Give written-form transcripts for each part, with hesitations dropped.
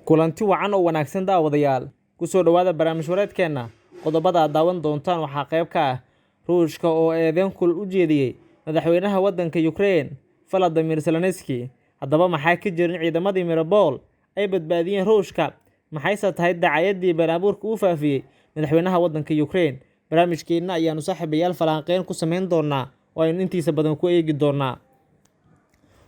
kulanti wacan oo wanaagsan daawadayaal ku soo dhawaada barnaamij wareedkeena qodobada aad daawan doontaan waxaa qayb ka ah Ruushka oo eedeyn kul u jeediyay madaxweynaha wadanka Ukraine Volodymyr Zelensky. haddaba maxaa ka jirin ciidamadii Mariupol ay badbaadiyeen Ruushka maxayse tahay dacaayadii been abuurka uu faafiyay madaxweynaha wadanka Ukraine. barnaamijkeena ayaanu saaxiibayaal falanqeyn ku sameyn doonaa oo aynu intiisa badan ku eegi doonaa.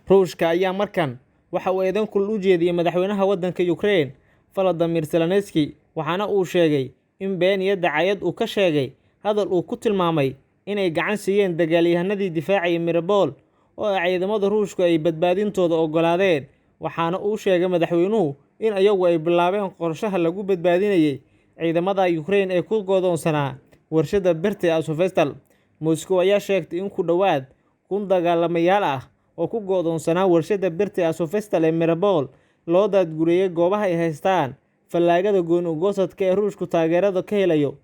Ruushka ayaa markan waxa uu eedeyn kul u jeediyay madaxweynaha wadanka Ukraine Volodymyr Zelensky waxaana uu sheegay in been iyo dacaayad uu ka sheegay hadal uu ku tilmaamay inay gacan siiyeen dagaalyahanadii difaacayay Mariupol oo ciidamada Ruushku ay badbaadintooda ogolaadeen. waxaana uu sheegay madaxweynuhu in ayagu ay bilaabeen qorshaha lagu badbaadinayay ciidamada Ukraine ee ku go'doonsanaa warshada birta Azovstal. Moscow ayaa sheegtay in ku dhawaad 1,000 dagaalamayaal ah oo ku go'doonsanaa warshada birta Azovstal ee Mariupol loo daadguriyay goobaha ay haystaan fallaagada gooni-u-goosadka ee Ruushku taageerada ka helayo.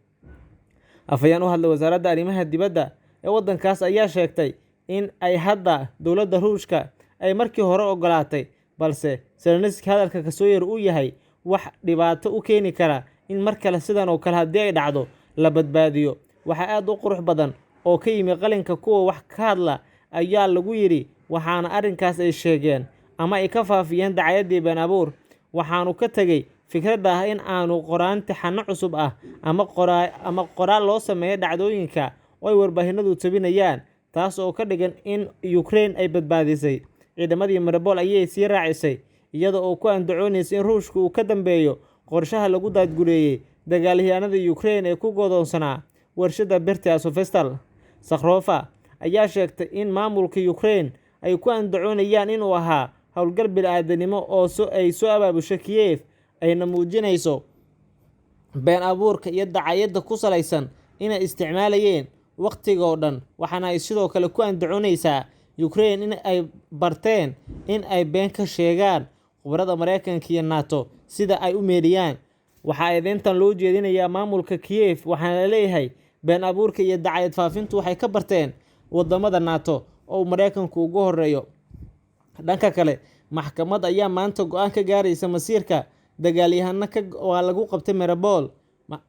afhayeen u hadlay wasaaradda arrimaha dibadda ee wadankaas ayaa sheegtay in ay hadda dowladda Ruushka ay markii hore ogolaatay, balse Zelensky hadalka kasoo yar uu yahay wax dhibaato u keeni kara in mar kale sidan oo kale haddii ay dhacdo la badbaadiyo. waxa aad u qurux badan oo ka yimi qalinka kuwa wax ka hadla ayaa lagu yiri, waxaana arrinkaas ay sheegeen ama ay ka faafiyeen dacaayadii been abuur. waxaanu ka tagay fikradda ah in aanu qoraan tixano cusub ah ama qoraal loo sameeyo dhacdooyinka oo ay warbaahinadu tabinayaan, taas oo ka dhigan in Ukraine ay badbaadisay ciidamadii Mariupol ayay sii raacisay iyada oo ku andacoonaysa in Ruushku uu ka dambeeyo qorshaha lagu daadgureeyay dagaalyahanada Ukraine ee ku go'doonsanaa warshada birta Azovstal. Sakharova ayaa sheegtay in maamulka Ukraine ay ku andacoonayaan inuu ahaa howlgal bini'aadanimo oo ay soo abaabushay Kiev, ayna muujinayso been abuurka iyo dacaayadda ku salaysan inay isticmaalayeen waqtiga oo dhan. waxaana ay sidoo kale ku andacoonaysaa Ukraine in ay barteen in ay been ka sheegaan khubarada Mareykanka iyo NATO sida ay u meediyaan. waxaa eedeyntan loo jeedinayaa maamulka Kiev, waxaana la leeyahay been abuurka iyo dacaayad faafintu waxay ka barteen wadamada NATO oo Mareykanku ugu horeeyo. dhanka kale, maxkamad ayaa maanta go'aan ka gaaraysa masiirka dagaalyahano waa lagu qabtay Mariupol.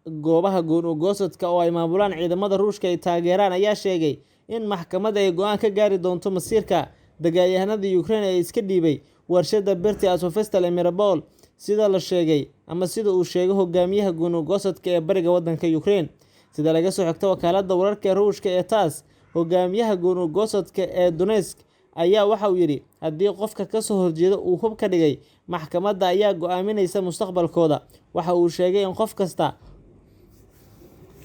goobaha gooni-u-goosadka oo ay maamulaan ciidamada Ruushka ay taageeraan ayaa sheegay in maxkamadda ay go'aan ka gaari doonto masiirka dagaalyahanada Ukraine ee iska dhiibay warshada birta Azovstal ee Mariupol, sida la sheegay ama sida uu sheegay hogaamiyaha gooni-u-goosadka ee bariga wadanka Ukraine. sida laga soo xigtay wakaaladda wararka ee Ruushka ee TASS, hogaamiyaha gooni-u-goosadka ee Donetsk ayaa waxa uu yiri, haddii qofka ka soo horjeeda uu hub ka dhigay, maxkamadda ayaa go'aaminaysa mustaqbalkooda. waxa uu sheegay in qof kasta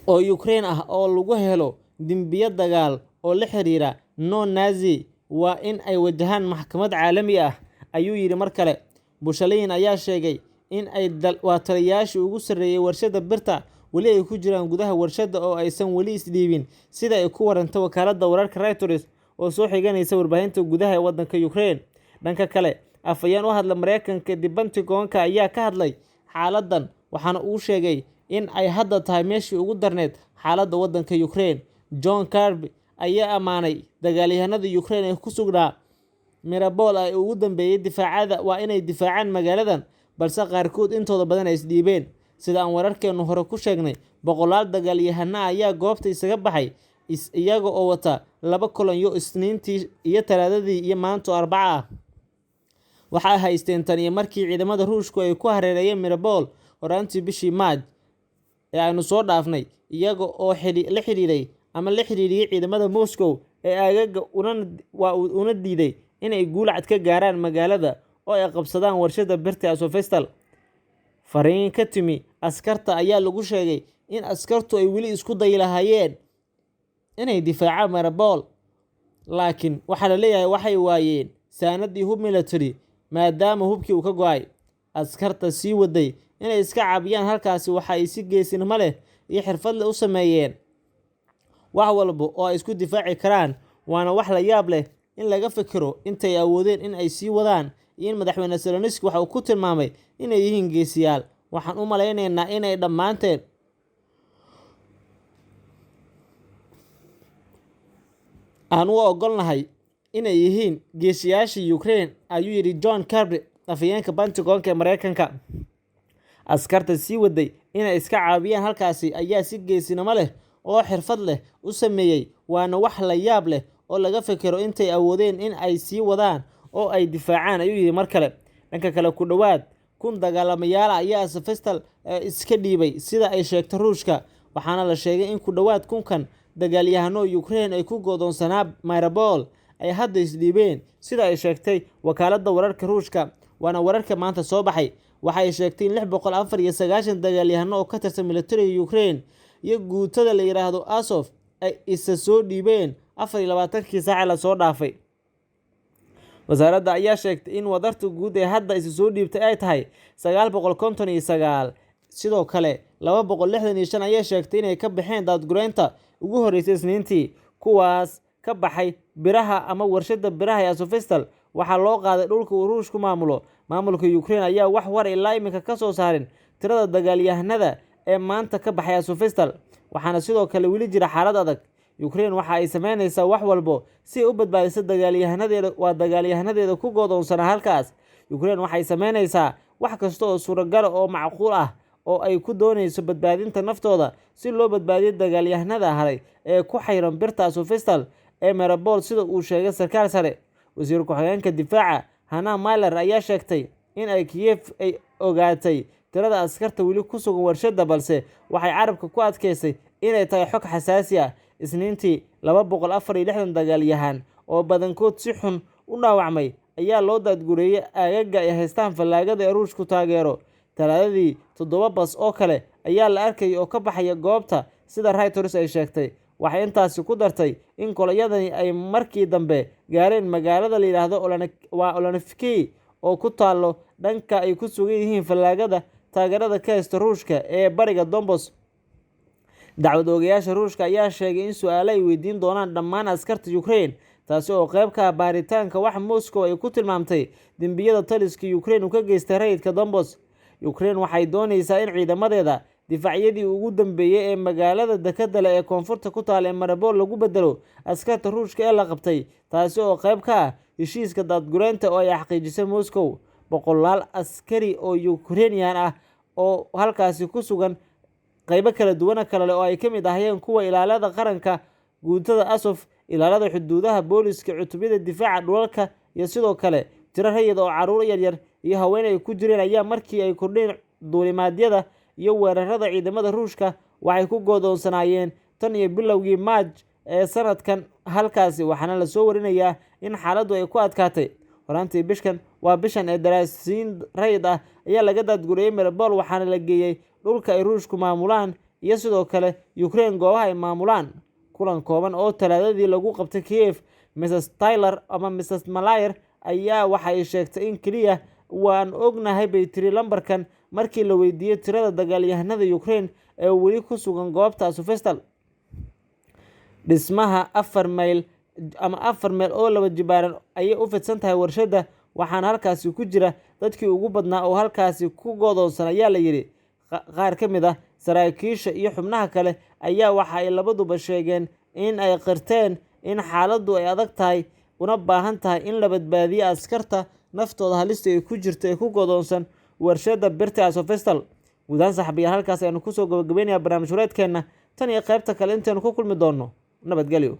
oo Ukraine ah oo lagu helo dembiyo dagaal oo la xiriira no-Nazi waa in ay wajahaan maxkamad caalami ah, ayuu yiri. mar kale, Bushaliin ayaa sheegay in ay taliyayaashii ugu sarreeyay warshada birta weli ay ku jiraan gudaha warshada oo aysan weli isdhiibin, sida ay ku warantay wakaaladda wararka Reuters oo soo xiganaysa warbaahinta gudaha ee wadanka Ukraine. dhanka kale, afhayeen u hadla Mareykanka Pentagon-ka ayaa ka hadlay xaaladdan, waxaana uu sheegay in ay hadda tahay meeshii ugu darneed xaaladda wadanka Ukraine. John Kirby ayaa ammaanay dagaalyahanada Ukraine ee ku sugnaa Mariupol ay ugu dambeeyay difaacada waa inay difaacaan magaaladan, balse qaarkood intooda badan ay isdhiibeen. sida aan wararkeenu hore ku sheegnay, boqolaal dagaalyahano ayaa goobta isaga baxay iyaga oo wata 2 kolonyo Isniintii iyo Talaadadii iyo maanta Arbaca ah. waxay haysteen tan iyo markii ciidamada Ruushku ay ku hareereeyeen Mariupol horaantii bishii Maaj ee aynu soo dhaafnay, iyaga oo la xiriiriyay ciidamada Moscow ee aagaga una diiday inay guulcad ka gaaraan magaalada oo ay qabsadaan warshada birta Azovstal. fariin ka timi askarta ayaa lagu sheegay in askartu ay weli isku dayi lahaayeen inay difaacaan Mariupol, laakiin waxaa la leeyahay waxay waayeen saanadii hub military maadaama hubkii uu ka go'ay. askarta sii waday inay iska caabiyaan halkaasi waxa ay si geesinimo leh iyo xirfad leh u sameeyeen wax walba oo ay isku difaaci karaan, waana wax la yaab leh in laga fikiro intay awoodeen in ay sii wadaan. iyo in madaxweyne Zelensky waxa uu ku tilmaamay inay yihiin geesiyaal. waxaan u malaynaynaa inay dhammaanteen aan u ogolnahay inay yihiin geesiyaashii Ukraine, ayuu yiri John Kirby, afhayeenka Pentagon-ka ee Mareykanka. Askarta sii waday inay iska caabiyaan halkaasi ayaa si geesinimo leh oo xirfad leh u sameeyay, waana wax la yaab leh oo laga fekero intay awoodeen in ay sii wadaan oo ay difaacaan, ayuu yidhi mar kale. Dhanka kale, ku dhowaad 1,000 dagaalamayaal ayaa Azovstal iska dhiibay sida ay sheegtay Ruushka, waxaana la sheegay in ku dhowaad 1,000 dagaalyahano Ukraine ay ku go'doonsanaa Mariupol ay hadda isdhiibeen sida ay sheegtay wakaaladda wararka Ruushka. Waana wararka maanta soo baxay. Waxay sheegtay in 694 dagaalyahano oo ka tirsan militariga Ukraine iyo guutada la yiraahdo Azov ay isa soo dhiibeen 24kii saac la soo dhaafay. Wasaaradda ayaa sheegtay in wadarta guud ee hadda isa soo dhiibtay ay tahay 959. Sidoo kale 265 ayaa sheegtay inay ka baxeen daadgureynta ugu horeysay Isniintii, kuwaas ka baxay biraha ama warshada biraha ee Azovstal waxaa loo qaaday dhulka uu Ruushku maamulo. Maamulka Ukraine ayaa wax war ilaa imika ka soo saarin tirada dagaalyahanada ee maanta ka baxay Azovstal, waxaana sidoo kale weli jira xaalad adag. Ukraine waxa ay sameynaysaa wax walba si ay u badbaadiso dagaalyahanadeeda ku go'doonsanaa halkaas. Ukraine waxay sameynaysaa wax kasta oo suuragal ah oo macquul ah oo ay ku doonayso badbaadinta naftooda si loo badbaadiyo dagaalyahanada haray ee ku xayran birta Azovstal ee Mariupol, sida uu sheegay sarkaal sare. Wasiir ku-xigeenka difaaca Hanna Maliar ayaa sheegtay in ay Kiev ay ogaatay tirada askarta weli ku sugan warshadda, balse waxay carabka ku adkeysay inay tahay xog xasaasi ah. Isniintii 264 dagaalyahan oo badankood si xun u dhaawacmay ayaa loo daadgureeyay aagaga ay haystaan fallaagada ee Ruushku taageero. Talaadadii 7 bas oo kale ayaa la arkay oo ka baxaya goobta, sida Reuters ay sheegtay. Waxay intaasi ku dartay in kooxyadani ay markii dambe gaareen magaalada la yiraahdo Olenivki oo ku taalo dhanka ay ku sugan yihiin fallaagada taageerada ka haysta Ruushka ee bariga Donbas. Dacwad oogayaasha Ruushka ayaa sheegay in su'aalo ay weydiin doonaan dhammaan askarta Ukraine, taasi oo qayb ka ah baaritaanka wax Moscow ay ku tilmaamtay dembiyada taliska Ukraine uu ka geystay rayidka Donbas. Ukraine waxay doonaysaa in ciidamadeeda difaacyadii ugu dambeeyay ee magaalada dekedda leh ee koonfurta ku taal ee Mariupol lagu bedelo askarta Ruushka ee la qabtay, taasi oo qayb ka ah heshiiska daadgureynta oo ay xaqiijisay Moscow. Boqolaal askari oo Ukrainian ah oo halkaasi ku sugan qaybo kala duwan oo ay ka mid ahaayeen kuwa ilaalada qaranka, guutada Azov, ilaalada xuduudaha, booliska, cutubiyada difaaca dhulalka iyo sidoo kale tiro rayid oo caruur yaryar iyo haween ay ku jireen ayaa markii ay kordheen duulimaadyada iyo weerarada ciidamada Ruushka waxay ku go'doonsanaayeen tan iyo bilowgii Maaj ee sanadkan halkaasi, waxaana la soo warinayaa in xaaladdu ay ku adkaatay. Horaantii bishan ee daraasiin rayid ah ayaa laga daadgureeyay Mariupol, waxaana la geeyay dhulka ay Ruushku maamulaan iyo sidoo kale Ukraine goobaha ay maamulaan. Kulan kooban oo Talaadadii lagu qabtay Kiev, Mrs Maliar ayaa waxay sheegtay in kaliya waan ognahay bay tiri lambarkan markii la weydiiyay tirada dagaalyahanada Ukraine ee weli ku sugan goobta Azovstal. Dhismaha 4 mayl oo laba jibaaran ayay u fidsan tahay warshadda, waxaana halkaasi ku jira dadkii ugu badnaa oo halkaasi ku go'doonsan, ayaa la yidhi. Qaar ka mid ah saraakiisha iyo xubnaha kale ayaa waxa ay labaduba sheegeen in ay qirteen in xaaladdu ay adag tahay una baahan tahay in la badbaadiyo askarta naftooda halista ay ku jirto ee ku go'doonsan warshadda birta Azovstal. Guud ahaan saaxiibayaal, halkaas aynu kusoo gabagabeynayaa barnaamij wareedkeena tan iyo qaybta kale intaanu ku kulmi doono. Nabadgelyo.